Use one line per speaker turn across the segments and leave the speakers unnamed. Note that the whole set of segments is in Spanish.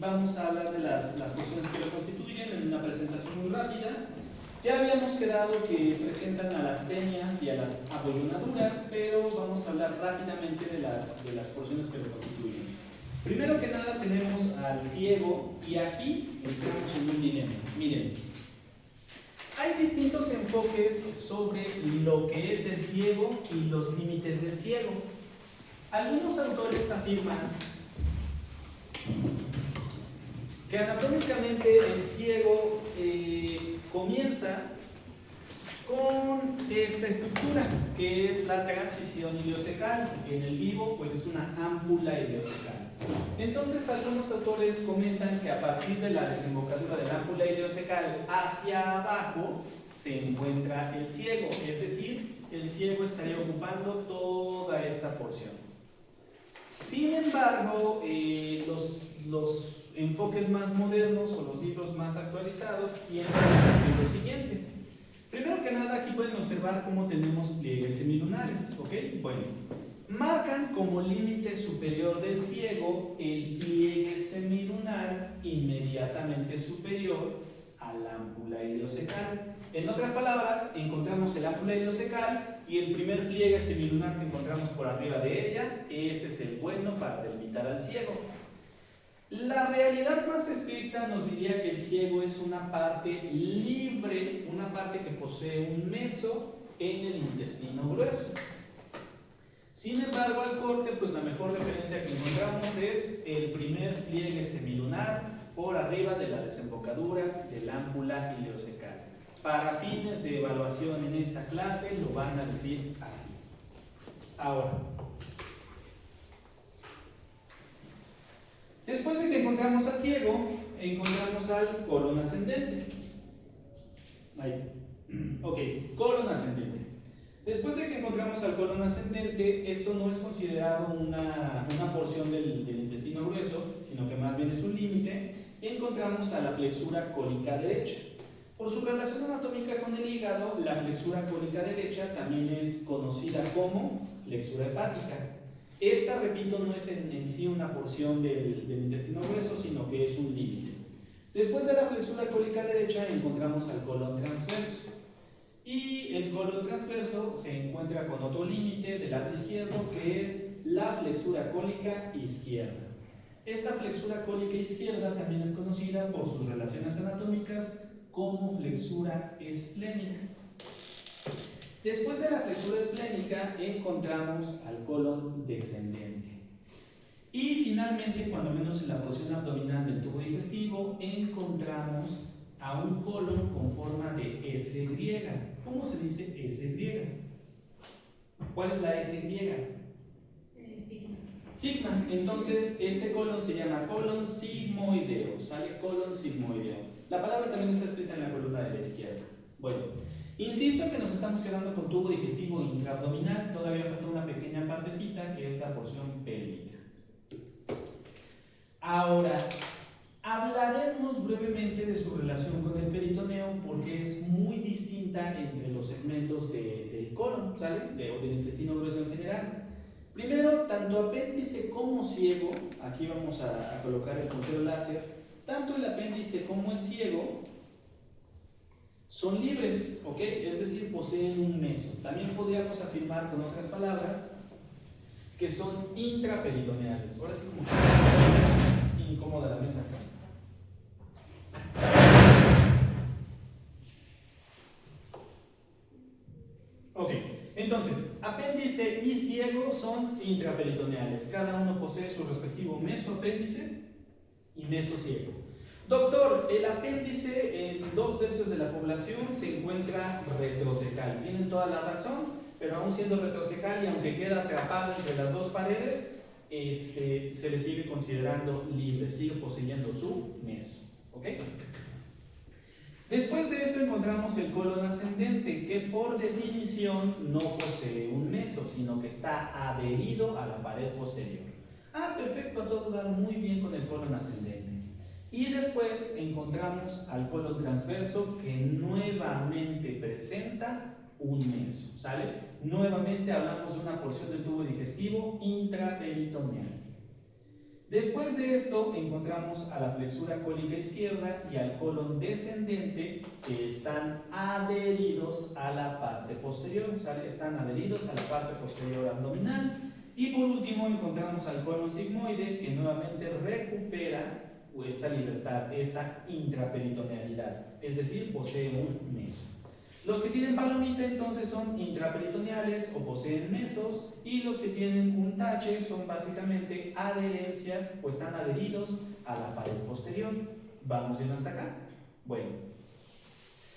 vamos a hablar de las porciones que lo constituyen en una presentación muy rápida. Ya habíamos quedado que presentan a las tenias y a las abollonaduras, pero vamos a hablar rápidamente de las porciones que lo constituyen. Primero que nada tenemos al ciego y aquí entramos en un dilema. Miren, hay distintos enfoques sobre lo que es el ciego y los límites del ciego. Algunos autores afirman que anatómicamente el ciego comienza con esta estructura, que es la transición ileocecal. En el vivo, pues es una ámpula ileocecal. Entonces, algunos autores comentan que a partir de la desembocadura de la ámpula ileocecal hacia abajo se encuentra el ciego, es decir, el ciego estaría ocupando toda esta porción. Sin embargo, los enfoques más modernos o los libros más actualizados tienden a decir lo siguiente. Primero que nada, aquí pueden observar cómo tenemos pliegues semilunares, ¿ok? Bueno, marcan como límite superior del ciego el pliegue semilunar inmediatamente superior al ámpula ileocecal. En otras palabras, encontramos el ámpula ileocecal y el primer pliegue semilunar que encontramos por arriba de ella, ese es el bueno para delimitar al ciego. La realidad más estricta nos diría que el ciego es una parte libre, una parte que posee un meso en el intestino grueso. Sin embargo, al corte, pues la mejor referencia que encontramos es el primer pliegue semilunar por arriba de la desembocadura del ámpula ileocecal. Para fines de evaluación en esta clase lo van a decir así. Ahora, después de que encontramos al ciego, encontramos al colon ascendente. Ahí. Ok, colon ascendente. Después de que encontramos al colon ascendente, esto no es considerado una porción del intestino grueso, sino que más bien es un límite, y encontramos a la flexura cólica derecha. Por su relación anatómica con el hígado, la flexura cólica derecha también es conocida como flexura hepática. Esta, repito, no es en sí una porción del intestino grueso, sino que es un límite. Después de la flexura cólica derecha encontramos al colon transverso. Y el colon transverso se encuentra con otro límite del lado izquierdo, que es la flexura cólica izquierda. Esta flexura cólica izquierda también es conocida por sus relaciones anatómicas como flexura esplénica. Después de la flexura esplénica encontramos al colon descendente. Y finalmente, cuando menos en la porción abdominal del tubo digestivo, encontramos a un colon con forma de S griega. ¿Cómo se dice S griega? ¿Cuál es la S griega?
Sigma.
Sigma. Entonces, este colon se llama colon sigmoideo. Sale colon sigmoideo. La palabra también está escrita en la columna de la izquierda. Bueno, insisto que nos estamos quedando con tubo digestivo intraabdominal. Todavía falta una pequeña partecita que es la porción pélvica. Ahora, hablaremos brevemente de su relación con el peritoneo porque es muy distinta entre los segmentos del colon, ¿sale? O del intestino grueso en general. Primero, tanto apéndice como ciego, aquí vamos a colocar el puntero láser, tanto el apéndice como el ciego son libres, ¿ok? Es decir, poseen un meso. También podríamos afirmar con otras palabras que son intraperitoneales. Ahora sí como que está incómoda la mesa acá. Ok, entonces, apéndice y ciego son intraperitoneales. Cada uno posee su respectivo mesoapéndice y mesociego. Doctor, el apéndice en 2/3 de la población se encuentra retrocecal. Tienen toda la razón, pero aún siendo retrocecal y aunque queda atrapado entre las dos paredes, se le sigue considerando libre, sigue poseyendo su meso. ¿Ok? Después de esto encontramos el colon ascendente, que por definición no posee un meso, sino que está adherido a la pared posterior. Ah, perfecto, a todo dar muy bien con el colon ascendente. Y después encontramos al colon transverso, que nuevamente presenta un meso, ¿sale? Nuevamente hablamos de una porción del tubo digestivo intraperitoneal. Después de esto encontramos a la flexura cólica izquierda y al colon descendente que están adheridos a la parte posterior, ¿sale? Están adheridos a la parte posterior abdominal. Y por último encontramos al colon sigmoide que nuevamente recupera esta libertad, esta intraperitonealidad, es decir, posee un meso. Los que tienen palomita entonces son intraperitoneales o poseen mesos, y los que tienen un tache son básicamente adherencias o están adheridos a la pared posterior. ¿Vamos bien hasta acá? Bueno,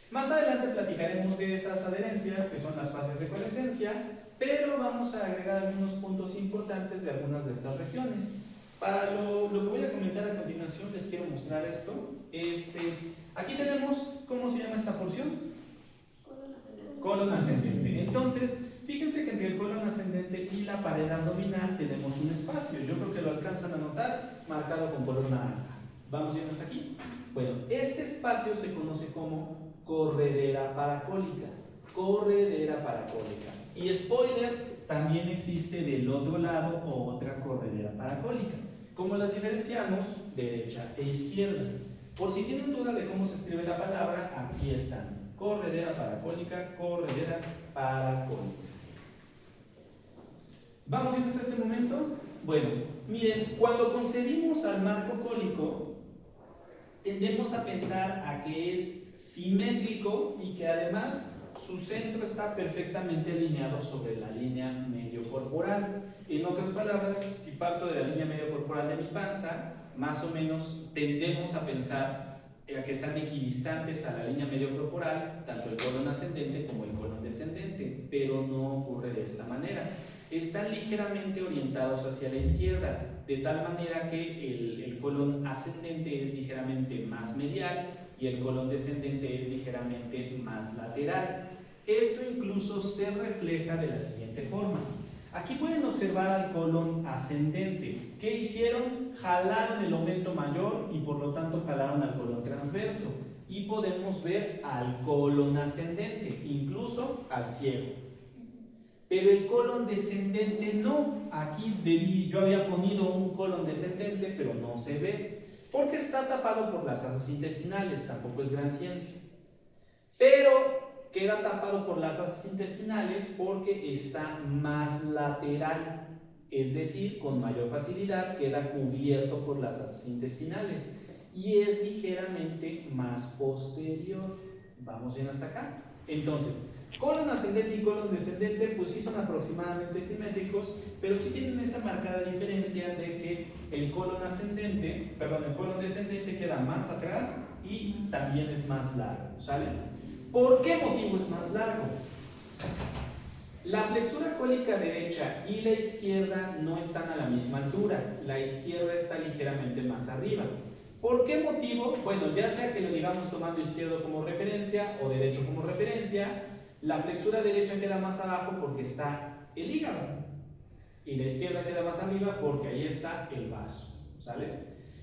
más adelante platicaremos de esas adherencias que son las fases de coalescencia, pero vamos a agregar algunos puntos importantes de algunas de estas regiones. Para lo que voy a comentar a continuación les quiero mostrar esto. Aquí tenemos, ¿cómo se llama esta porción? Colon ascendente. Entonces, fíjense que entre el colon ascendente y la pared abdominal tenemos un espacio. Yo creo que lo alcanzan a notar, marcado con color naranja. ¿Vamos bien hasta aquí? Bueno, este espacio se conoce como corredera paracólica. Corredera paracólica. Y spoiler, también existe del otro lado otra corredera paracólica. ¿Cómo las diferenciamos? Derecha e izquierda. Por si tienen duda de cómo se escribe la palabra, aquí están. Corredera paracólica, corredera paracólica. ¿Vamos bien hasta este momento? Bueno, miren, cuando concebimos al marco cólico, tendemos a pensar a que es simétrico y que además su centro está perfectamente alineado sobre la línea medio corporal. En otras palabras, si parto de la línea medio corporal de mi panza, más o menos tendemos a pensar que están equidistantes a la línea medio corporal, tanto el colon ascendente como el colon descendente, pero no ocurre de esta manera. Están ligeramente orientados hacia la izquierda, de tal manera que el colon ascendente es ligeramente más medial y el colon descendente es ligeramente más lateral. Esto incluso se refleja de la siguiente forma. Aquí pueden observar al colon ascendente. ¿Qué hicieron? Jalaron el aumento mayor y por lo tanto jalaron al colon transverso. Y podemos ver al colon ascendente, incluso al ciego. Pero el colon descendente no. Aquí yo había ponido un colon descendente, pero no se ve. Porque está tapado por las asas intestinales, tampoco es gran ciencia. Pero queda tapado por las asas intestinales porque está más lateral, es decir, con mayor facilidad queda cubierto por las asas intestinales y es ligeramente más posterior. ¿Vamos bien hasta acá? Entonces, colon ascendente y colon descendente pues sí son aproximadamente simétricos, pero sí tienen esa marcada diferencia de que el colon descendente queda más atrás y también es más largo, ¿sale? ¿Por qué motivo es más largo? La flexura cólica derecha y la izquierda no están a la misma altura. La izquierda está ligeramente más arriba. ¿Por qué motivo? Bueno, ya sea que lo digamos tomando izquierdo como referencia o derecho como referencia, la flexura derecha queda más abajo porque está el hígado. Y la izquierda queda más arriba porque ahí está el vaso. ¿Sale?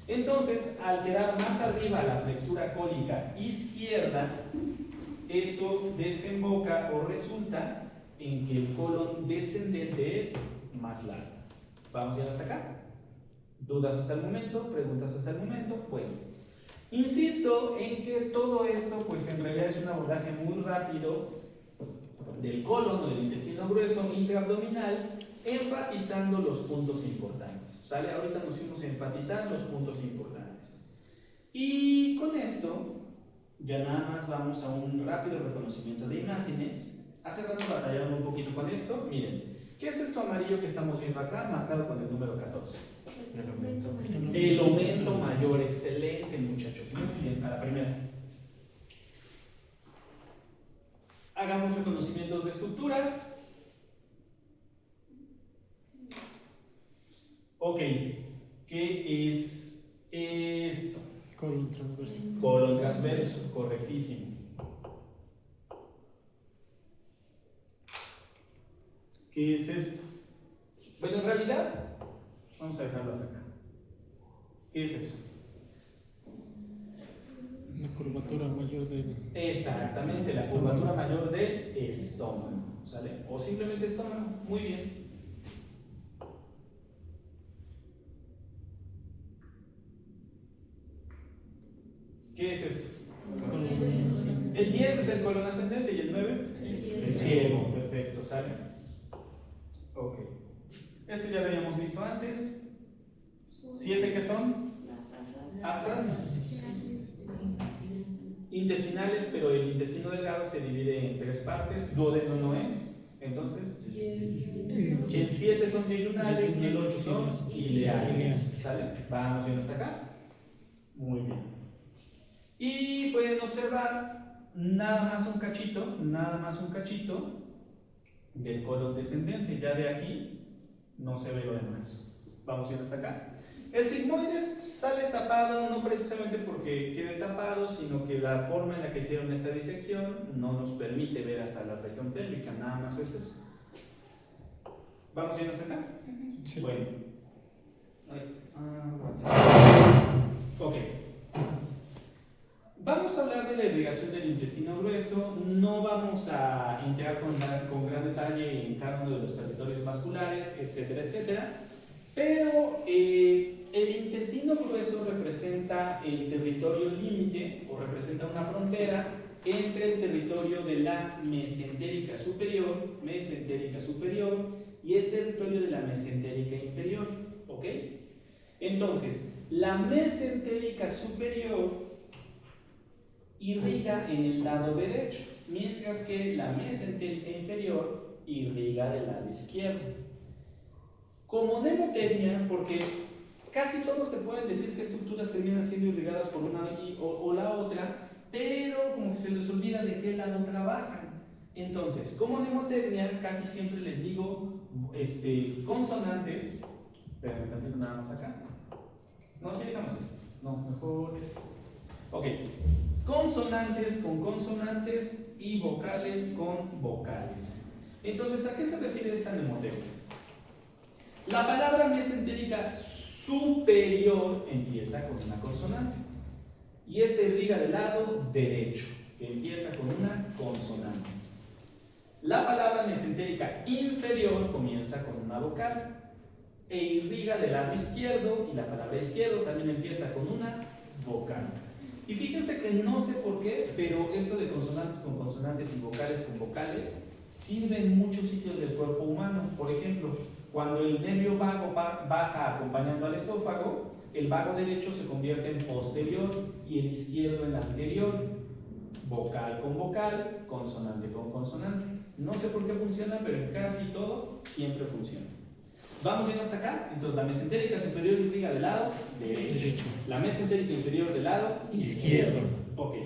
Entonces, al quedar más arriba la flexura cólica izquierda, eso desemboca o resulta en que el colon descendente es más largo. ¿Vamos ya hasta acá? ¿Dudas hasta el momento? ¿Preguntas hasta el momento? Bueno, insisto en que todo esto pues en realidad es un abordaje muy rápido del colon o del intestino grueso intraabdominal, enfatizando los puntos importantes. ¿Sale? Ahorita nos fuimos a enfatizar los puntos importantes. Y con esto ya nada más vamos a un rápido reconocimiento de imágenes. Hace rato batallaron un poquito con esto. Miren, ¿qué es esto amarillo que estamos viendo acá, marcado con el número 14? El aumento mayor. Excelente, muchachos. Muy bien, a la primera. Hagamos reconocimientos de estructuras. Ok, ¿qué es esto?
Colon transverso.
Colon transverso, correctísimo. ¿Qué es esto? Bueno, en realidad, vamos a dejarlo hasta acá. ¿Qué es eso?
La curvatura mayor del...
Exactamente, la curvatura mayor del estómago. ¿Sale? O simplemente estómago. Muy bien. ¿Qué es esto?
Colon ascendente.
El 10 es el colon ascendente y el 9 el ciego. Perfecto, ¿sale? Ok. Esto ya lo habíamos visto antes. 7 que son asas intestinales, pero el intestino delgado se divide en 3 partes. Duodeno no es. Entonces, el 7 son yeyunales y el 8 son ileales. ¿Sale? Vamos bien hasta acá. Muy bien. Y pueden observar nada más un cachito del colon descendente. Ya de aquí no se ve lo demás. Vamos bien hasta acá. El sigmoides sale tapado no precisamente porque quede tapado, sino que la forma en la que hicieron esta disección no nos permite ver hasta la región pélvica, nada más es eso. ¿Vamos bien hasta acá?
Sí.
Bueno. Ok. Vamos a hablar de la irrigación del intestino grueso. No vamos a entrar con gran detalle en cada uno de los territorios vasculares, etcétera, etcétera. Pero el intestino grueso representa el territorio límite o representa una frontera entre el territorio de la mesentérica superior y el territorio de la mesentérica inferior. ¿Ok? Entonces, la mesentérica superior irriga en el lado derecho, mientras que la mesentérica inferior irriga del lado izquierdo. Como mnemotecnia, porque casi todos te pueden decir qué estructuras terminan siendo irrigadas por una o la otra, pero como que se les olvida de qué lado trabajan. Entonces, como mnemotecnia, casi siempre les digo consonantes. Espérame tantito nada más acá. No, sí, dejamos esto. No, mejor esto. Ok. Consonantes con consonantes y vocales con vocales. Entonces, ¿a qué se refiere esta mnemotecnia? La palabra mesentérica superior empieza con una consonante y esta irriga del lado derecho, que empieza con una consonante. La palabra mesentérica inferior comienza con una vocal e irriga del lado izquierdo, y la palabra izquierdo también empieza con una vocal. Y fíjense que no sé por qué, pero esto de consonantes con consonantes y vocales con vocales sirve en muchos sitios del cuerpo humano. Por ejemplo, cuando el nervio vago baja acompañando al esófago, el vago derecho se convierte en posterior y el izquierdo en anterior. Vocal con vocal, consonante con consonante. No sé por qué funciona, pero en casi todo siempre funciona. ¿Vamos bien hasta acá? Entonces la mesentérica superior irriga del lado derecho. La mesentérica inferior del lado izquierdo. Ok.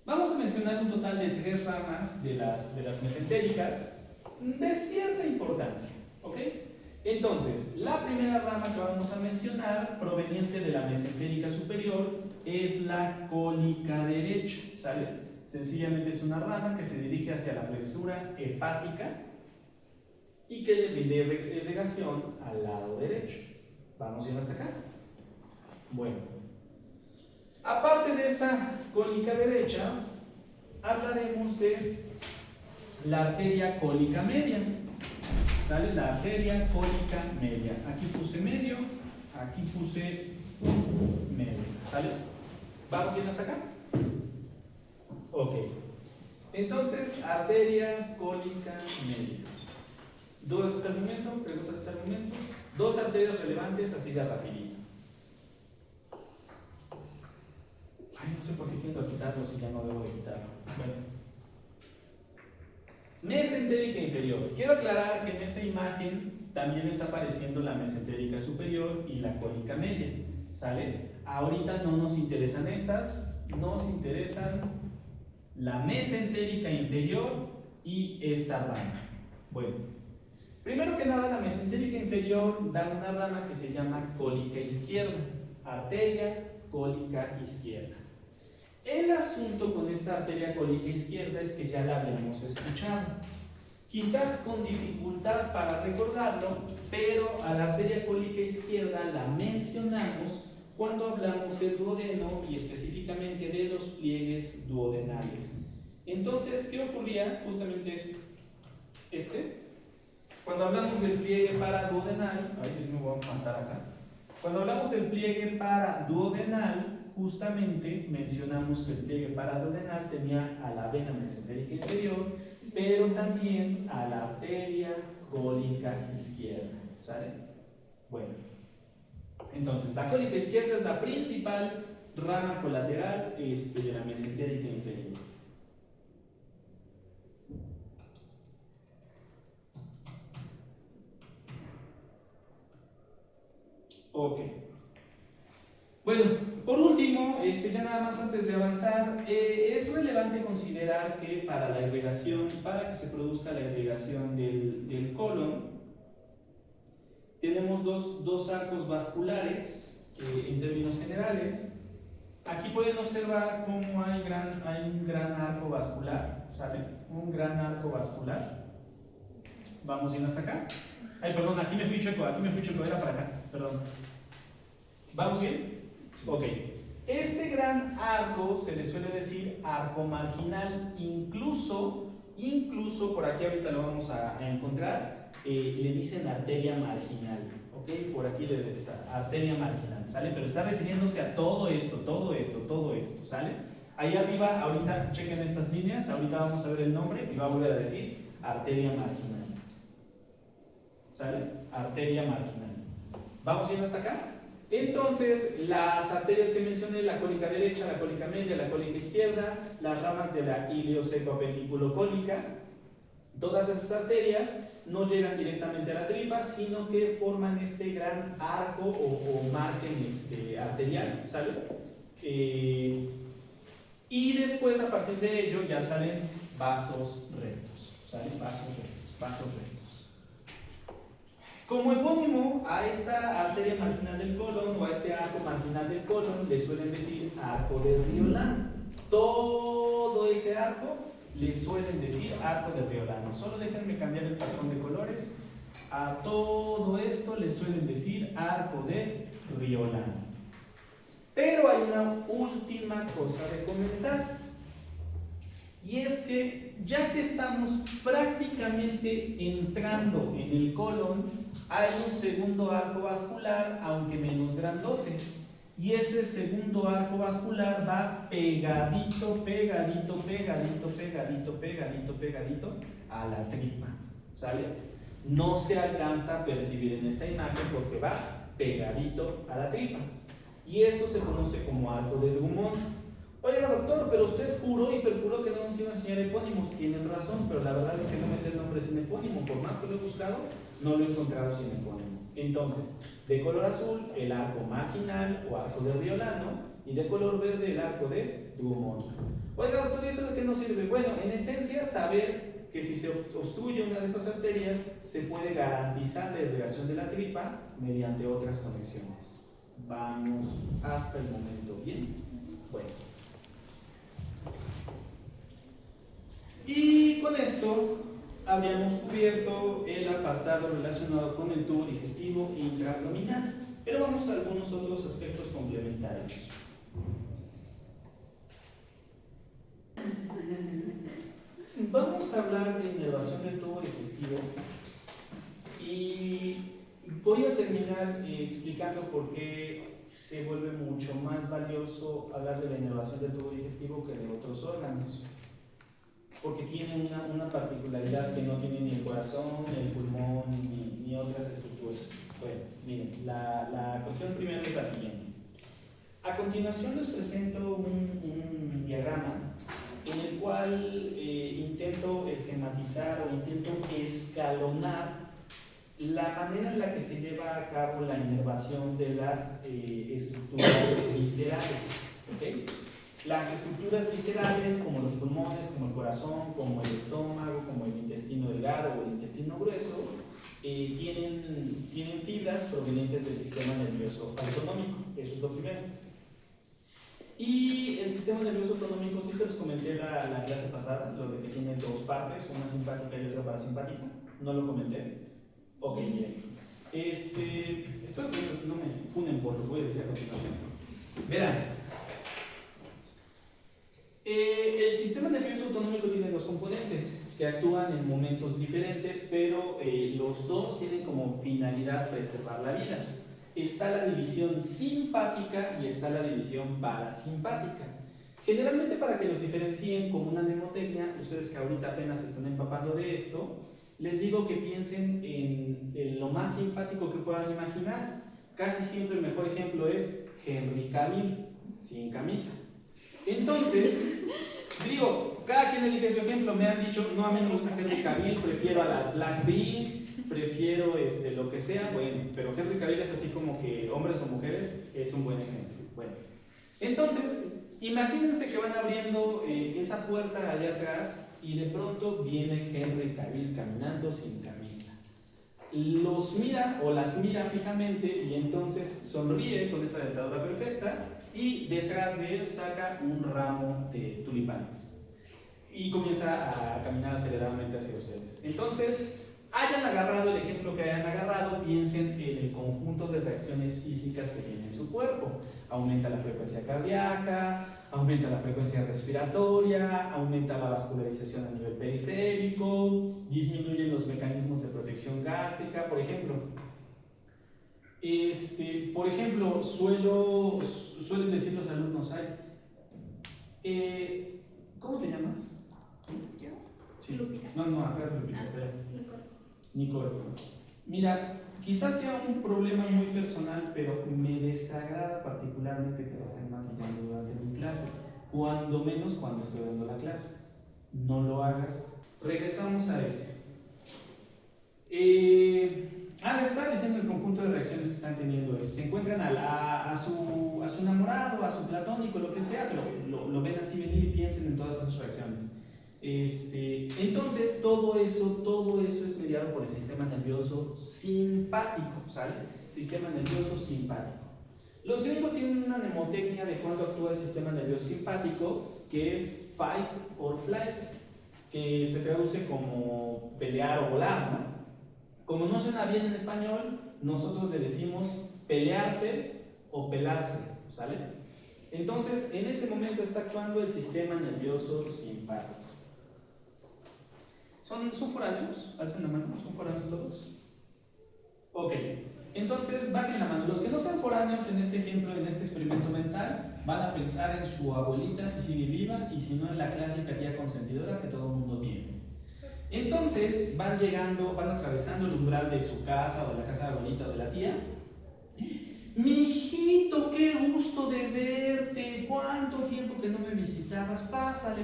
Vamos a mencionar un total de 3 ramas de las mesentéricas de cierta importancia. ¿Ok? Entonces, la primera rama que vamos a mencionar, proveniente de la mesentérica superior, es la cólica derecha. ¿Sale? Sencillamente es una rama que se dirige hacia la flexura hepática y que le brinda irrigación al lado derecho. ¿Vamos bien hasta acá? Bueno, aparte de esa cólica derecha, hablaremos de la arteria cólica media. ¿Sale? La arteria cólica media. Aquí puse medio, aquí puse medio. ¿Sale? ¿Vamos bien hasta acá? Ok. Entonces, arteria cólica media. ¿Dudas hasta el momento? ¿Preguntas hasta el momento? 2 arterias relevantes, así de rapidito. Ay, no sé por qué tiendo a quitarlo si ya no debo de quitarlo. Bueno. Mesentérica inferior. Quiero aclarar que en esta imagen también está apareciendo la mesentérica superior y la cólica media. ¿Sale? Ahorita no nos interesan estas, nos interesan la mesentérica inferior y esta rama. Bueno. Primero que nada, la mesentérica inferior da una rama que se llama cólica izquierda, arteria cólica izquierda. El asunto con esta arteria cólica izquierda es que ya la habíamos escuchado, quizás con dificultad para recordarlo, pero a la arteria cólica izquierda la mencionamos cuando hablamos del duodeno y específicamente de los pliegues duodenales. Entonces, ¿qué ocurría? Justamente es cuando hablamos del pliegue paraduodenal, ay, me voy a matar acá. Cuando hablamos del pliegue paraduodenal, justamente mencionamos que el pliegue paraduodenal tenía a la vena mesentérica inferior, pero también a la arteria cólica izquierda, ¿sale? Bueno, entonces la cólica izquierda es la principal rama colateral de la mesentérica inferior. Ok. Bueno, por último, ya nada más antes de avanzar, es relevante considerar que para la irrigación, para que se produzca la irrigación del colon, tenemos dos arcos vasculares en términos generales. Aquí pueden observar cómo hay un gran arco vascular, ¿sale? Un gran arco vascular. Vamos bien hasta acá. Ay, perdón, aquí me fui chueco, era para acá, perdón. ¿Vamos bien? Ok. Este gran arco se le suele decir arco marginal, incluso por aquí ahorita lo vamos a encontrar, le dicen arteria marginal, ok, por aquí debe estar, arteria marginal, ¿sale? Pero está refiriéndose a todo esto, ¿sale? Ahí arriba, ahorita chequen estas líneas, ahorita vamos a ver el nombre y va a volver a decir arteria marginal, ¿sale? Arteria marginal. ¿Vamos bien hasta acá? Entonces, las arterias que mencioné, la cólica derecha, la cólica media, la cólica izquierda, las ramas de la iliocecoapendiculocólica, todas esas arterias no llegan directamente a la tripa, sino que forman este gran arco o margen arterial, ¿sale? Y después, a partir de ello, ya salen vasos rectos, ¿sale? Vasos rectos. Como epónimo a esta arteria marginal del colon o a este arco marginal del colon le suelen decir arco de Riolano. Todo ese arco le suelen decir arco de Riolano. Solo déjenme cambiar el patrón de colores. A todo esto le suelen decir arco de Riolano. Pero hay una última cosa de comentar. Y es que ya que estamos prácticamente entrando en el colon, hay un segundo arco vascular, aunque menos grandote. Y ese segundo arco vascular va pegadito a la tripa, ¿sale? No se alcanza a percibir en esta imagen porque va pegadito a la tripa. Y eso se conoce como arco de Drummond. Oiga, doctor, pero usted juró y perjuró que no nos iba a enseñar epónimos. Tienen razón, pero la verdad es que no me sé el nombre sin epónimo. Por más que lo he buscado, no lo he encontrado sin epónimo. Entonces, de color azul, el arco marginal o arco de Riolano, y de color verde, el arco de Drummond. Oiga, doctor, ¿y eso de qué nos sirve? Bueno, en esencia, saber que si se obstruye una de estas arterias, se puede garantizar la irrigación de la tripa mediante otras conexiones. Vamos hasta el momento bien. Bueno. Y con esto habíamos cubierto el apartado relacionado con el tubo digestivo intraabdominal, pero vamos a algunos otros aspectos complementarios. Vamos a hablar de inervación del tubo digestivo y voy a terminar explicando por qué se vuelve mucho más valioso hablar de la inervación del tubo digestivo que de otros órganos. Porque tiene una particularidad que no tiene ni el corazón, ni el pulmón, ni otras estructuras. Bueno, miren, la cuestión primero es la siguiente. A continuación les presento un diagrama en el cual intento esquematizar o intento escalonar la manera en la que se lleva a cabo la inervación de las estructuras viscerales. ¿Okay? Las estructuras viscerales, como los pulmones, como el corazón, como el estómago, como el intestino delgado o el intestino grueso, tienen fibras provenientes del sistema nervioso autonómico. Eso es lo primero. Y el sistema nervioso autonómico, sí se los comenté la clase pasada, lo de que tiene dos partes, una simpática y otra parasimpática. ¿No lo comenté? Ok, bien. Espero que no me funen por lo que voy a decir a continuación. Verán. El sistema nervioso autonómico tiene dos componentes que actúan en momentos diferentes, pero los dos tienen como finalidad preservar la vida. está la división simpática y está la división parasimpática. Generalmente, para que los diferencien como una mnemotecnia, ustedes que ahorita apenas están empapando de esto, les digo que piensen en lo más simpático que puedan imaginar. Casi siempre el mejor ejemplo es Henry Cavill, sin camisa. Entonces, digo, cada quien elige su ejemplo. Me han dicho, no, a mí no me gusta Henry Cavill, prefiero a las Blackpink, prefiero lo que sea. Bueno, pero Henry Cavill es así como que hombres o mujeres, es un buen ejemplo. Bueno, entonces, imagínense que van abriendo esa puerta allá atrás y de pronto viene Henry Cavill caminando sin camisa. Los mira o las mira fijamente y entonces sonríe con esa dentadura perfecta y detrás de él saca un ramo de tulipanes y comienza a caminar aceleradamente hacia ustedes. Entonces, hayan agarrado el ejemplo que hayan agarrado, piensen en el conjunto de reacciones físicas que tiene su cuerpo. Aumenta la frecuencia cardíaca, aumenta la frecuencia respiratoria, aumenta la vascularización a nivel periférico, disminuyen los mecanismos de protección gástrica. Por ejemplo, suelen decir los alumnos, ¿cómo te llamas?
¿Yo?
Sí.
Lupita.
No, atrás de Lupita, está ahí.
Nicole.
Nicole. Mira, quizás sea un problema muy personal, pero me desagrada particularmente que se estén maquillando durante mi clase, cuando menos cuando estoy dando la clase. No lo hagas. Regresamos a esto. Les estaba diciendo el conjunto de reacciones que están teniendo. Se encuentran a su enamorado, a su platónico, lo que sea, pero lo ven así venir y piensen en todas esas reacciones. Entonces, todo eso es mediado por el sistema nervioso simpático, ¿sale? Sistema nervioso simpático. Los gringos tienen una mnemotecnia de cuando actúa el sistema nervioso simpático, que es fight or flight, que se traduce como pelear o volar, ¿no? Como no suena bien en español, nosotros le decimos pelearse o pelarse, ¿sale? Entonces, en ese momento está actuando el sistema nervioso simpático. ¿Son foráneos? ¿Alzan la mano? ¿Son foráneos todos? Ok, entonces bajen la mano. Los que no sean foráneos en este ejemplo, en este experimento mental, van a pensar en su abuelita si sigue viva y si no en la clásica tía consentidora que todo el mundo tiene. Entonces van atravesando el umbral de su casa o de la casa de la abuelita o de la tía. Mijito, qué gusto de verte, cuánto tiempo que no me visitabas, pásale.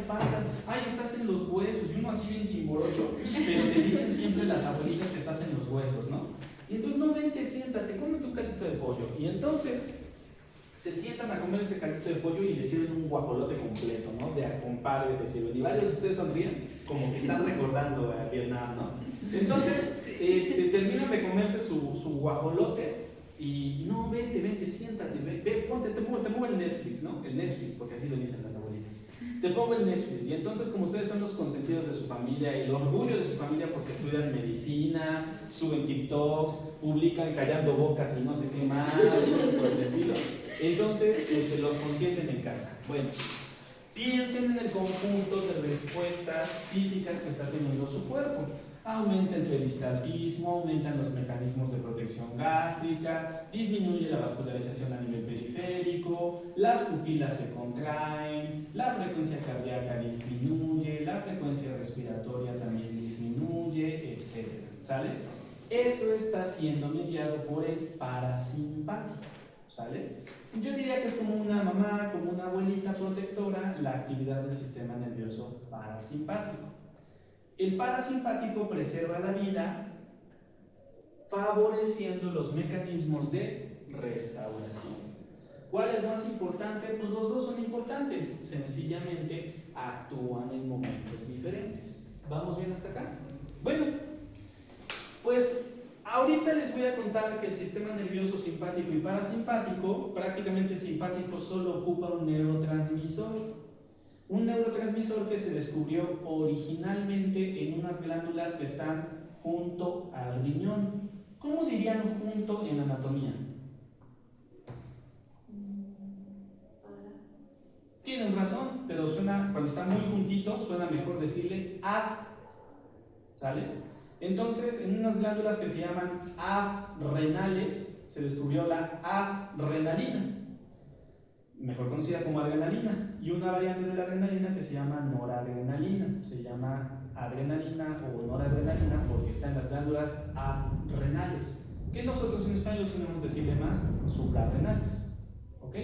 Ay, estás en los huesos, y uno así bien timborocho, pero te dicen siempre las abuelitas que estás en los huesos, ¿no? Y entonces, no, vente, siéntate, cómete un caldito de pollo. Y entonces se sientan a comer ese caldito de pollo y le sirven un guajolote completo, ¿no? De a compadre te sirven. Y varios de ustedes sonríen como que están recordando a Vietnam, ¿no? Entonces, terminan de comerse su guajolote. Y no, vente, siéntate, ponte, te pongo el Netflix, ¿no? El Netflix, porque así lo dicen las abuelitas. Te pongo el Netflix, y entonces, como ustedes son los consentidos de su familia y el orgullo de su familia porque estudian medicina, suben TikToks, publican callando bocas y no sé qué más, y cosas por el estilo, entonces los consienten en casa. Bueno, piensen en el conjunto de respuestas físicas que está teniendo su cuerpo. Aumenta el peristaltismo, aumentan los mecanismos de protección gástrica, disminuye la vascularización a nivel periférico, las pupilas se contraen, la frecuencia cardíaca disminuye, la frecuencia respiratoria también disminuye, etc. ¿Sale? Eso está siendo mediado por el parasimpático. ¿Sale? Yo diría que es como una mamá, como una abuelita protectora, la actividad del sistema nervioso parasimpático. El parasimpático preserva la vida favoreciendo los mecanismos de restauración. ¿Cuál es más importante? Pues los dos son importantes, sencillamente actúan en momentos diferentes. ¿Vamos bien hasta acá? Bueno, pues ahorita les voy a contar que el sistema nervioso simpático y parasimpático, prácticamente el simpático solo ocupa un neurotransmisor. Un neurotransmisor que se descubrió originalmente en unas glándulas que están junto al riñón. ¿Cómo dirían junto en anatomía? Tienen razón, pero suena, cuando está muy juntito, suena mejor decirle ad. ¿Sale? Entonces, en unas glándulas que se llaman adrenales, se descubrió la adrenalina, mejor conocida como adrenalina, y una variante de la adrenalina que se llama noradrenalina. Se llama adrenalina o noradrenalina porque está en las glándulas adrenales, que nosotros en español solemos decirle más suprarrenales. ¿Ok?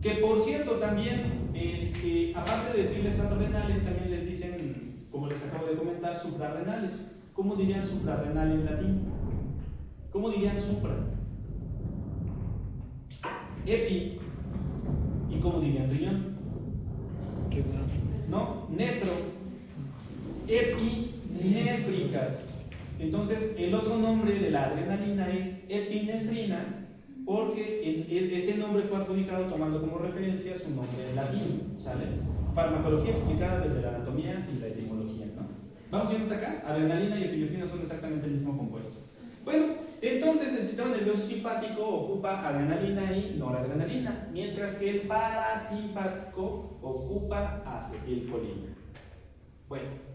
Que por cierto también, aparte de decirles adrenales, también les dicen, como les acabo de comentar, suprarrenales. ¿Cómo dirían suprarrenal en latín? ¿Cómo dirían supra? Epi. ¿Y cómo dirían riñón? ¿No? Nefro. Epinéfricas. Entonces, el otro nombre de la adrenalina es epinefrina, porque ese nombre fue adjudicado tomando como referencia su nombre en latín, ¿sale? Farmacología explicada desde la anatomía y la etimología, ¿no? ¿Vamos bien hasta acá? Adrenalina y epinefrina son exactamente el mismo compuesto. Bueno, entonces el sistema nervioso simpático ocupa adrenalina y noradrenalina, mientras que el parasimpático ocupa acetilcolina. Bueno,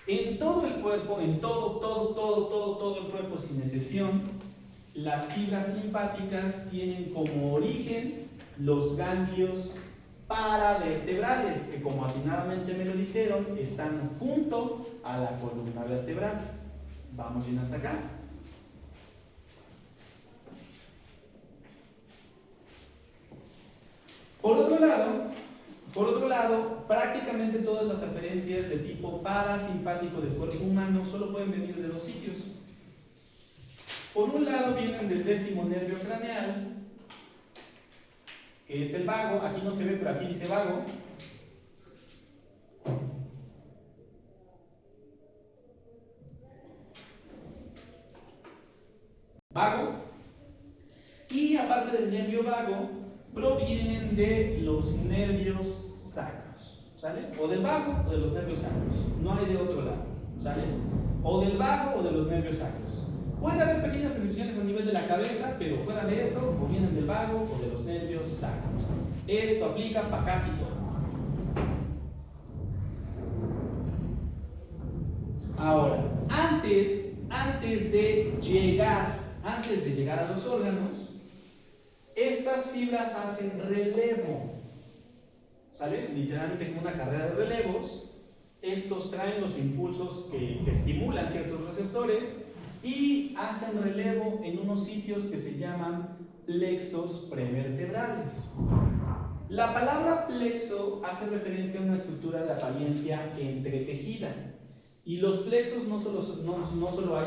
en todo el cuerpo, en todo el cuerpo sin excepción, las fibras simpáticas tienen como origen los ganglios paravertebrales, que como atinadamente me lo dijeron, están junto a la columna vertebral. ¿Vamos bien hasta acá? Por otro lado, prácticamente todas las aferencias de tipo parasimpático del cuerpo humano solo pueden venir de dos sitios. Por un lado vienen del 10º nervio craneal, que es el vago. Aquí no se ve, pero aquí dice vago. Vago. Y aparte del nervio vago, provienen de los nervios sacros, ¿sale? O del vago o de los nervios sacros, no hay de otro lado, ¿sale? O del vago o de los nervios sacros. Puede haber pequeñas excepciones a nivel de la cabeza, pero fuera de eso, o vienen del vago o de los nervios sacros. Esto aplica para casi todo. Ahora, antes de llegar a los órganos, estas fibras hacen relevo, ¿sale? Literalmente como una carrera de relevos. Estos traen los impulsos que estimulan ciertos receptores y hacen relevo en unos sitios que se llaman plexos prevertebrales. La palabra plexo hace referencia a una estructura de apariencia entretejida. Y los plexos no solo hay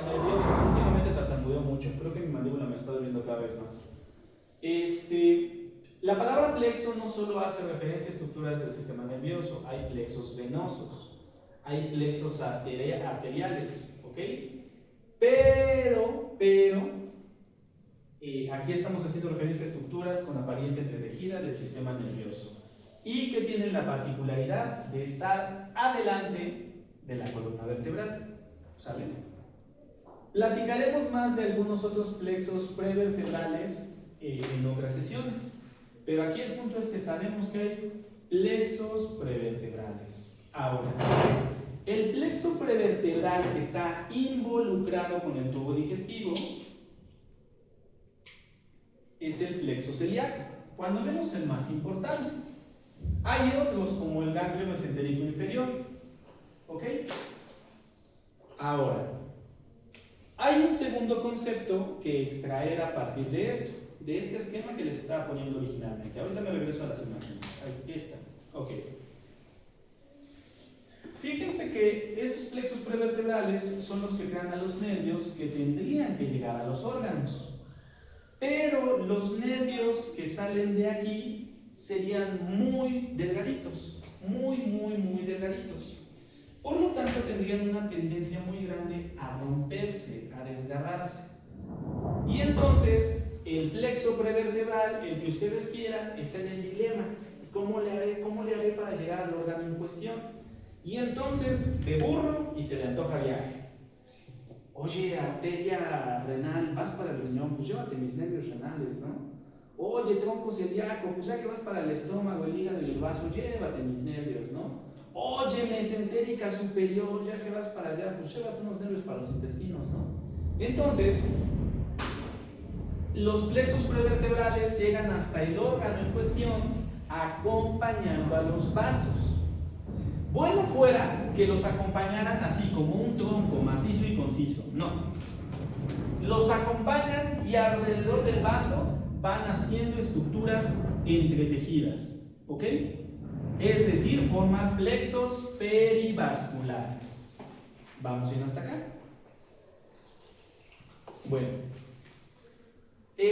nerviosos. Últimamente tartamudeo mucho, creo que mi mandíbula me está doliendo cada vez más. La palabra plexo no solo hace referencia a estructuras del sistema nervioso, hay plexos venosos, hay plexos arteriales, ¿ok? Pero aquí estamos haciendo referencia a estructuras con apariencia entretejida del sistema nervioso y que tienen la particularidad de estar adelante de la columna vertebral, ¿sale? Platicaremos más de algunos otros plexos prevertebrales en otras sesiones, pero aquí el punto es que sabemos que hay plexos prevertebrales. Ahora, el plexo prevertebral que está involucrado con el tubo digestivo es el plexo celíaco, cuando menos el más importante. Hay otros como el ganglio mesentérico inferior, ¿ok? Ahora, hay un segundo concepto que extraer a partir de esto, de este esquema que les estaba poniendo originalmente. Ahorita me regreso a las imágenes. Ahí está. Ok. Fíjense que esos plexos prevertebrales son los que crean a los nervios que tendrían que llegar a los órganos. Pero los nervios que salen de aquí serían muy delgaditos, muy delgaditos. Por lo tanto, tendrían una tendencia muy grande a romperse, a desgarrarse. Y entonces, el plexo prevertebral, el que ustedes quieran, está en el dilema. ¿Cómo le haré para llegar al órgano en cuestión? Y entonces, de burro y se le antoja viaje. Oye, arteria renal, vas para el riñón, pues llévate mis nervios renales, ¿no? Oye, tronco celíaco, pues ya que vas para el estómago, el hígado y el vaso, llévate mis nervios, ¿no? Oye, mesentérica superior, ya que vas para allá, pues llévate unos nervios para los intestinos, ¿no? Entonces, los plexos prevertebrales llegan hasta el órgano en cuestión acompañando a los vasos. Bueno fuera que los acompañaran así como un tronco macizo y conciso, no. Los acompañan y alrededor del vaso van haciendo estructuras entretejidas, ¿ok? Es decir, forman plexos perivasculares. ¿Vamos bien hasta acá? Bueno,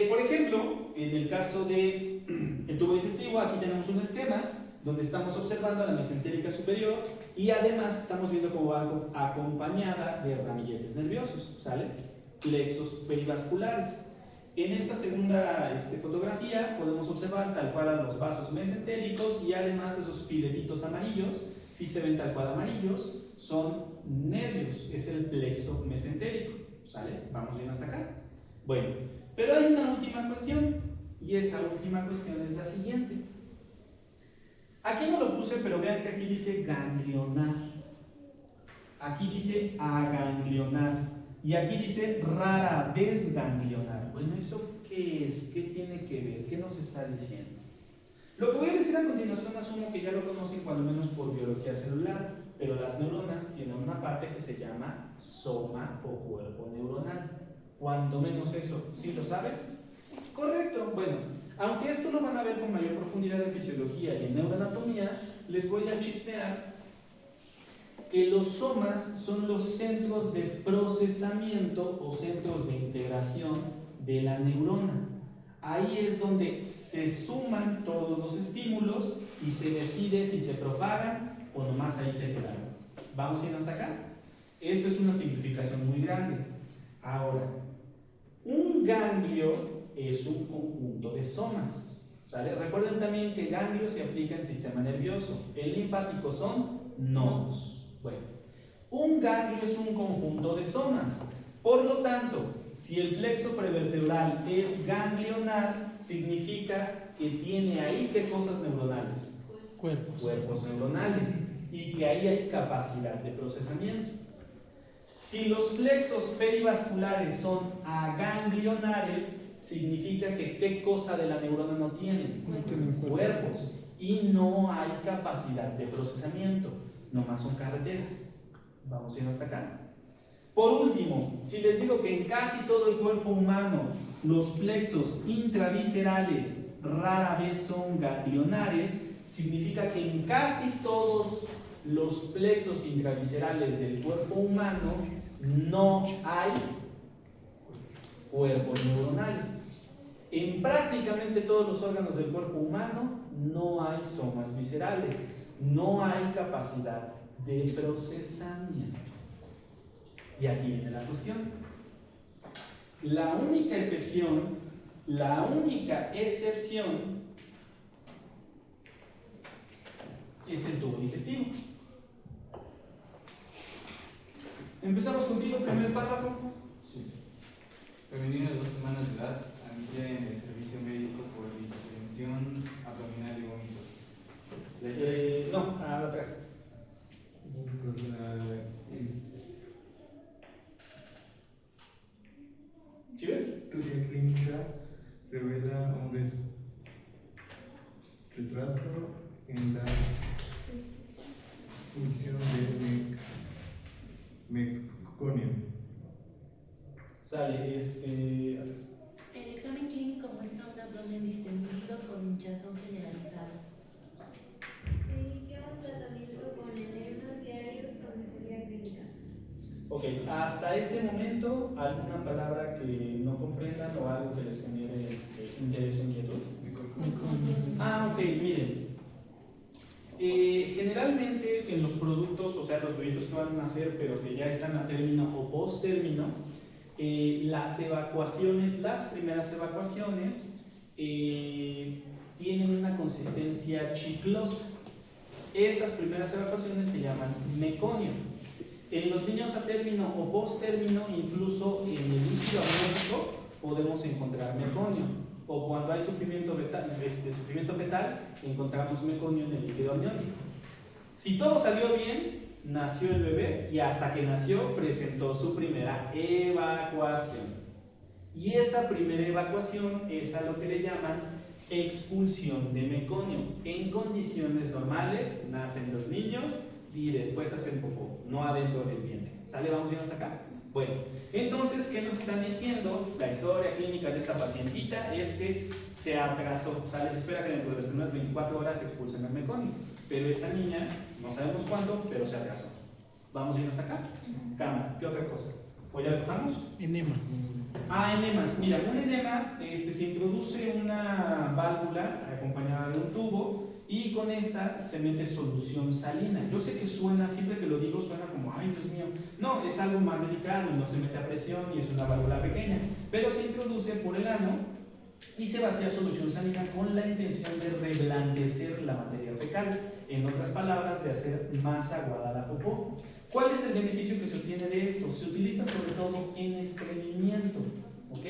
por ejemplo, en el caso del tubo digestivo, aquí tenemos un esquema donde estamos observando la mesentérica superior y además estamos viendo cómo va acompañada de ramilletes nerviosos, ¿sale? Plexos perivasculares. En esta segunda fotografía podemos observar tal cual a los vasos mesentéricos y además esos filetitos amarillos, si se ven tal cual amarillos, son nervios, es el plexo mesentérico, ¿sale? ¿Vamos bien hasta acá? Bueno, pero hay una última cuestión y esa última cuestión es la siguiente. Aquí no lo puse, pero vean que aquí dice ganglionar, aquí dice aganglionar y aquí dice rara vez ganglionar. Bueno, ¿eso qué es? ¿Qué tiene que ver? ¿Qué nos está diciendo? Lo que voy a decir a continuación asumo que ya lo conocen cuando menos por biología celular, pero las neuronas tienen una parte que se llama soma o cuerpo neuronal. Cuando menos eso, ¿sí lo saben? Sí. Correcto. Bueno, aunque esto lo van a ver con mayor profundidad en fisiología y en neuroanatomía, les voy a chismear que los somas son los centros de procesamiento o centros de integración de la neurona. Ahí es donde se suman todos los estímulos y se decide si se propagan o nomás ahí se quedan. ¿Vamos bien hasta acá? Esto es una simplificación muy grande. Ahora, un ganglio es un conjunto de somas, ¿sale? Recuerden también que ganglio se aplica en sistema nervioso. El linfático son nodos. Bueno, un ganglio es un conjunto de somas. Por lo tanto, si el plexo prevertebral es ganglionar, significa que tiene ahí ¿qué cosas neuronales? Cuerpos neuronales. Y que ahí hay capacidad de procesamiento. Si los plexos perivasculares son aganglionares, significa que ¿qué cosa de la neurona no tienen? Cuerpos. Y no hay capacidad de procesamiento. Nomás son carreteras. ¿Vamos bien hasta acá? Por último, si les digo que en casi todo el cuerpo humano los plexos intraviscerales rara vez son ganglionares, significa que en casi todos los plexos intraviscerales del cuerpo humano no hay cuerpos neuronales. En prácticamente todos los órganos del cuerpo humano no hay somas viscerales, no hay capacidad de procesamiento. Y aquí viene la cuestión. La única excepción es el tubo digestivo. Empezamos contigo, primer párrafo.
Sí. Femenino de 2 semanas de edad, admitida en el servicio médico por distensión abdominal y vómitos.
No, atrás. ¿Sí ves?
Historia clínica revela un retraso en la función de meconio.
Sale,
El examen clínico muestra un abdomen distendido con hinchazón generalizado.
Se inició un tratamiento con enemas diarios con mejoría clínica.
Ok, hasta este momento, ¿alguna palabra que no comprendan o algo que les genere interés o inquietud? Ah, ok, miren. Generalmente en los productos, o sea, los bebitos que van a nacer, pero que ya están a término o post término, las evacuaciones, las primeras evacuaciones, tienen una consistencia chiclosa. Esas primeras evacuaciones se llaman meconio. En los niños a término o post término, incluso en el líquido amniótico, podemos encontrar meconio. O cuando hay sufrimiento fetal, encontramos meconio en el líquido amniótico. Si todo salió bien, nació el bebé y hasta que nació presentó su primera evacuación. Y esa primera evacuación es a lo que le llaman expulsión de meconio. En condiciones normales nacen los niños y después hacen popó, no adentro del vientre. ¿Sale? ¿Vamos bien hasta acá? Bueno, entonces, ¿qué nos están diciendo? La historia clínica de esta pacientita es que se atrasó. O sea, les espera que dentro de las primeras 24 horas se expulsen el meconio. Pero esta niña, no sabemos cuándo, pero se atrasó. ¿Vamos bien hasta acá? Cámara, ¿qué otra cosa? ¿O ya pasamos?
Enemas.
Enemas. Mira, un enema se introduce una válvula acompañada de un tubo y con esta se mete solución salina. Yo sé que suena, siempre que lo digo, suena como, ay Dios mío. No, es algo más delicado, no se mete a presión y es una válvula pequeña, pero se introduce por el ano y se vacía solución salina con la intención de reblandecer la materia fecal. En otras palabras, de hacer más aguada la popó. ¿Cuál es el beneficio que se obtiene de esto? Se utiliza sobre todo en estreñimiento, ¿ok?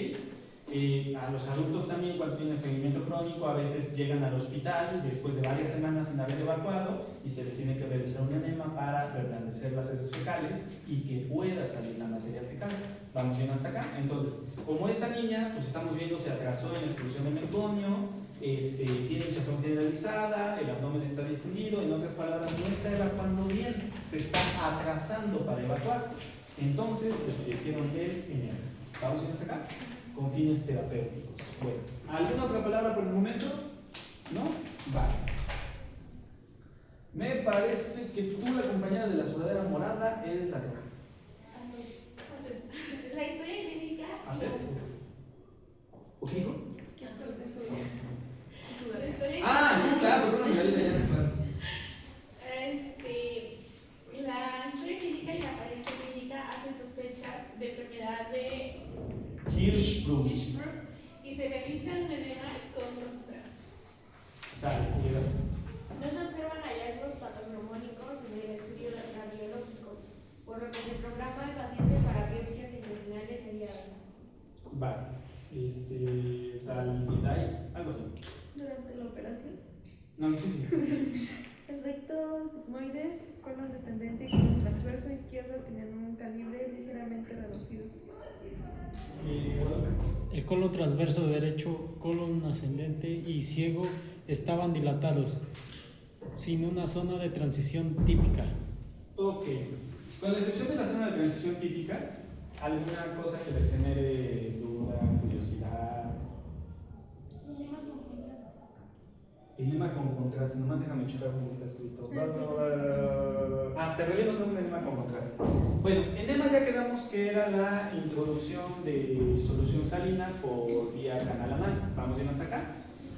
A los adultos también, cuando tienen estreñimiento crónico, a veces llegan al hospital después de varias semanas sin haber evacuado y se les tiene que realizar un enema para reblandecer las heces fecales y que pueda salir la materia fecal. ¿Vamos bien hasta acá? Entonces, como esta niña, pues estamos viendo, se atrasó en la expulsión de meconio, tiene hinchazón generalizada, el abdomen está distendido, en otras palabras, no está evacuando bien, se está atrasando para evacuar. Entonces, le hicieron el enema. ¿Vamos bien hasta acá? Con fines terapéuticos. Bueno, ¿alguna otra palabra por el momento? ¿No? Vale. Me parece que tú, la compañera de la sudadera morada, eres la roja.
La historia clínica.
¿Hacer? ¿O qué dijo? Sí, claro, perdón, ya le en clase.
La historia clínica y la apariencia clínica hacen sospechas de enfermedad de
Hirschsprung.
y se realiza un enema con contraste.
Sale, llegas.
No se observan hallazgos patognomónicos del estudio radiológico, por lo que se programa al paciente para biopsias intestinales seriadas.
Vale. Tal y tal, algo así.
Durante la operación,
No, ¿qué significa?
el recto sigmoides, colon descendente y colon transverso izquierdo tenían un calibre ligeramente reducido.
El colon transverso derecho, colon ascendente y ciego estaban dilatados, sin una zona de transición típica.
Ok. Con la excepción de la zona de transición típica, ¿alguna cosa que les genere duda, curiosidad? Enema con contraste, nomás déjame checar cómo está escrito. Se rellena un enema con contraste. Bueno, enema ya quedamos que era la introducción de solución salina por vía canal anal. Vamos bien hasta acá.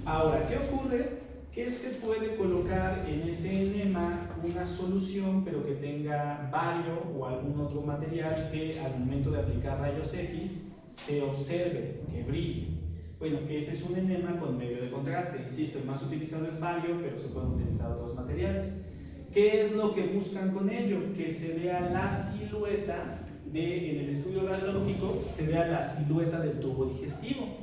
Ahora, ¿qué ocurre? Que se puede colocar en ese enema una solución, pero que tenga bario o algún otro material que al momento de aplicar rayos X se observe, que brille. Bueno, ese es un enema con medio de contraste. Insisto, el más utilizado es bario, pero se pueden utilizar otros materiales. ¿Qué es lo que buscan con ello? Que se vea la silueta en el estudio radiológico, se vea la silueta del tubo digestivo.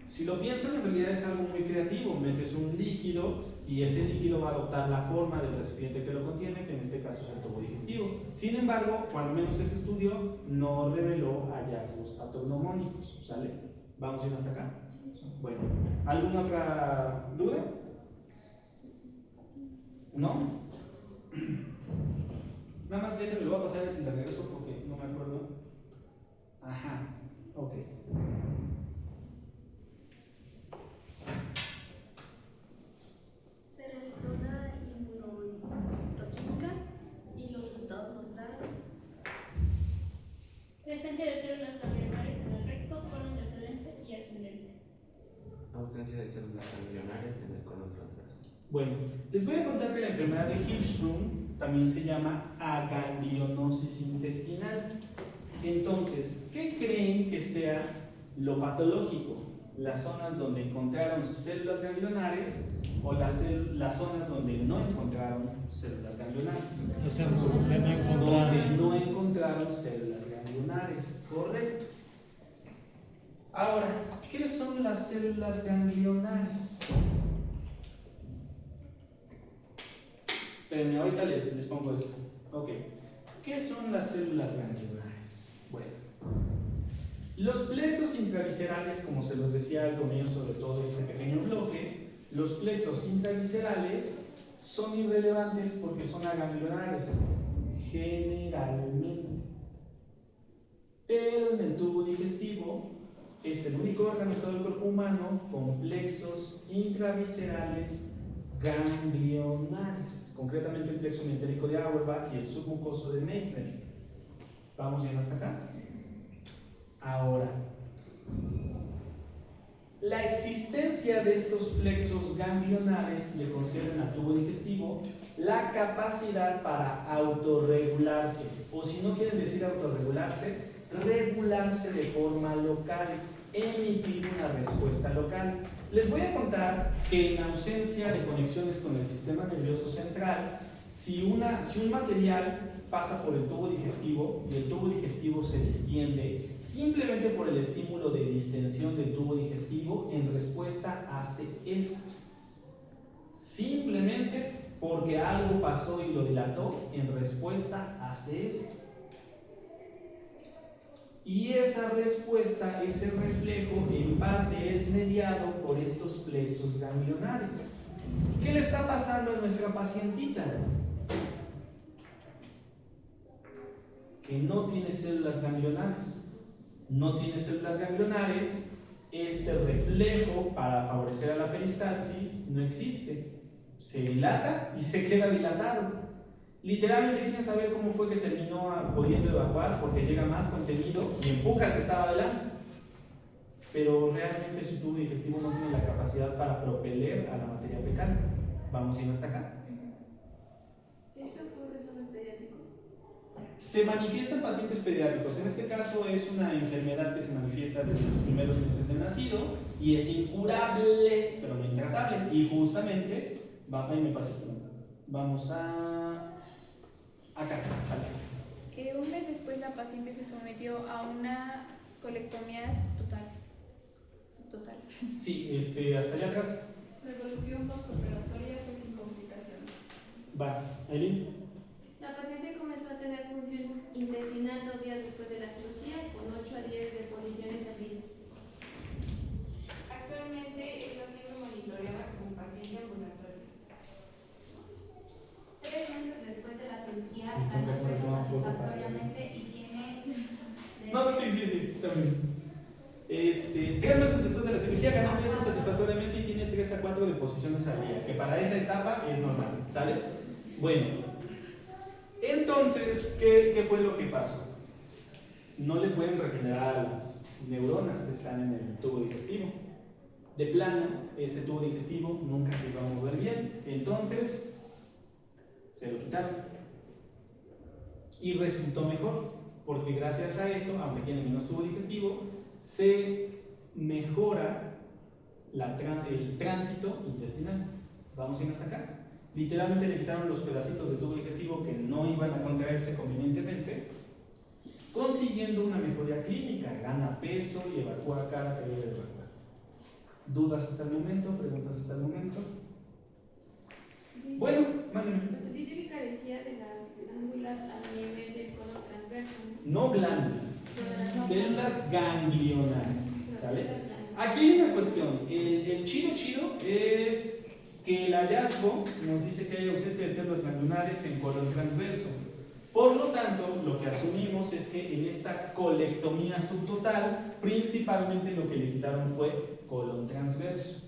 Si lo piensan, en realidad es algo muy creativo. Metes un líquido y ese líquido va a adoptar la forma del recipiente que lo contiene, que en este caso es el tubo digestivo. Sin embargo, cuando menos ese estudio no reveló hallazgos patognomónicos. ¿Sale? ¿Vamos a ir hasta acá? Bueno, ¿alguna otra duda? ¿No? Nada más déjenme, lo voy a pasar el de regreso porque no me acuerdo. Ajá, ok.
Se realizó una inmunohistoquímica y los resultados mostraron
Presencia de células ganglionares en el recto, colon descendente y ascendente.
Ausencia de células ganglionares en el colon transverso.
Bueno, les voy a contar que la enfermedad de Hirschsprung también se llama aganglionosis intestinal. Entonces, ¿qué creen que sea lo patológico? ¿Las zonas donde encontraron células ganglionares o las zonas donde no encontraron células ganglionares?
O sea, donde
No encontraron células ganglionares, correcto. Ahora, ¿qué son las células ganglionares? Pero ahorita les pongo eso. Ok. ¿Qué son las células ganglionares? Bueno, los plexos intraviscerales, como se los decía al comienzo de todo este pequeño bloque, los plexos intraviscerales son irrelevantes porque son aganglionares, generalmente. Pero en el tubo digestivo es el único órgano de todo el cuerpo humano con plexos intraviscerales ganglionares, concretamente el plexo mientérico de Auerbach y el submucoso de Meissner. ¿Vamos bien hasta acá? Ahora, la existencia de estos plexos ganglionares le conceden al tubo digestivo la capacidad para autorregularse, o si no quieren decir autorregularse, regularse de forma local, emitir una respuesta local. Les voy a contar que en ausencia de conexiones con el sistema nervioso central, si un material pasa por el tubo digestivo y el tubo digestivo se distiende, simplemente por el estímulo de distensión del tubo digestivo, en respuesta hace esto. Simplemente porque algo pasó y lo dilató, en respuesta hace esto. Y esa respuesta, ese reflejo, en parte es mediado por estos plexos ganglionares. ¿Qué le está pasando a nuestra pacientita? Que no tiene células ganglionares. No tiene células ganglionares, este reflejo para favorecer a la peristalsis no existe. Se dilata y se queda dilatado. Literalmente quieren saber cómo fue que terminó pudiendo evacuar, porque llega más contenido y empuja al que estaba adelante. Pero realmente su tubo digestivo no tiene la capacidad para propeler a la materia fecal. Vamos a ir hasta acá.
¿Esto ocurre solo en pediátricos?
Se manifiesta en pacientes pediátricos. En este caso es una enfermedad que se manifiesta desde los primeros meses de nacido y es incurable, pero no intratable. Y justamente, vamos a... acá, sale.
Un mes después la paciente se sometió a una colectomía subtotal.
Sí, hasta allá atrás.
La evolución postoperatoria fue sin complicaciones.
Va, Aileen.
La paciente comenzó a tener función intestinal 2 días después de la cirugía, con 8 a 10 deposiciones al día.
Actualmente está siendo monitoreada como paciente ambulatorio.
3 meses después de la cirugía, ganó peso satisfactoriamente y tiene...
No, sí, también. 3 meses después de la cirugía ganó peso satisfactoriamente y tiene 3 a 4 deposiciones al día, que para esa etapa es normal, ¿sale? Bueno, entonces, ¿qué fue lo que pasó? No le pueden regenerar a las neuronas que están en el tubo digestivo. De plano, ese tubo digestivo nunca se iba a mover bien, entonces se lo quitaron. Y resultó mejor, porque gracias a eso, aunque tiene menos tubo digestivo, se mejora el tránsito intestinal. Vamos a ir hasta acá. Literalmente le quitaron los pedacitos de tubo digestivo que no iban a contraerse convenientemente, consiguiendo una mejoría clínica. Gana peso y evacúa cada que debe evacuar. ¿Dudas hasta el momento? ¿Preguntas hasta el momento? Bueno, mándeme.
Dice que carecía de las glándulas a nivel del cono transverso.
No glándulas, células ganglionares, ¿sale? Aquí hay una cuestión. El chido es que el hallazgo nos dice que hay ausencia de células ganglionares en colon transverso. Por lo tanto, lo que asumimos es que en esta colectomía subtotal, principalmente lo que le quitaron fue colon transverso.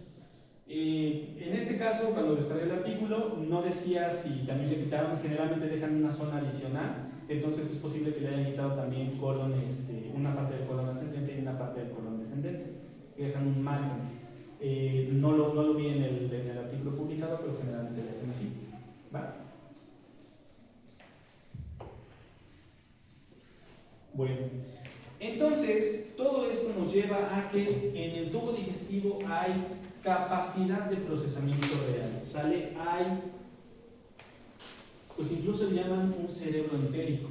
En este caso, cuando descargué el artículo, no decía si también le quitaron, generalmente dejan una zona adicional, entonces es posible que le hayan quitado también colon, una parte del colon ascendente y una parte del colon descendente, que dejan un margen. No lo vi en el artículo publicado, pero generalmente le hacen así. ¿Va? Bueno, entonces todo esto nos lleva a que en el tubo digestivo hay capacidad de procesamiento real, ¿sale? Hay, pues incluso le llaman un cerebro entérico.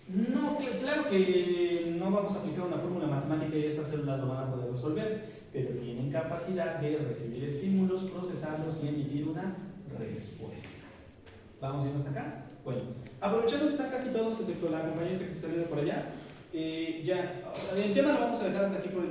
No, claro que no vamos a aplicar una fórmula matemática y estas células lo van a poder resolver, pero tienen capacidad de recibir estímulos, procesarlos y emitir una respuesta. ¿Vamos bien hasta acá? Bueno, aprovechando que están casi todos, excepto la compañera que se salió de por allá, ya, el tema lo vamos a dejar hasta aquí por el día.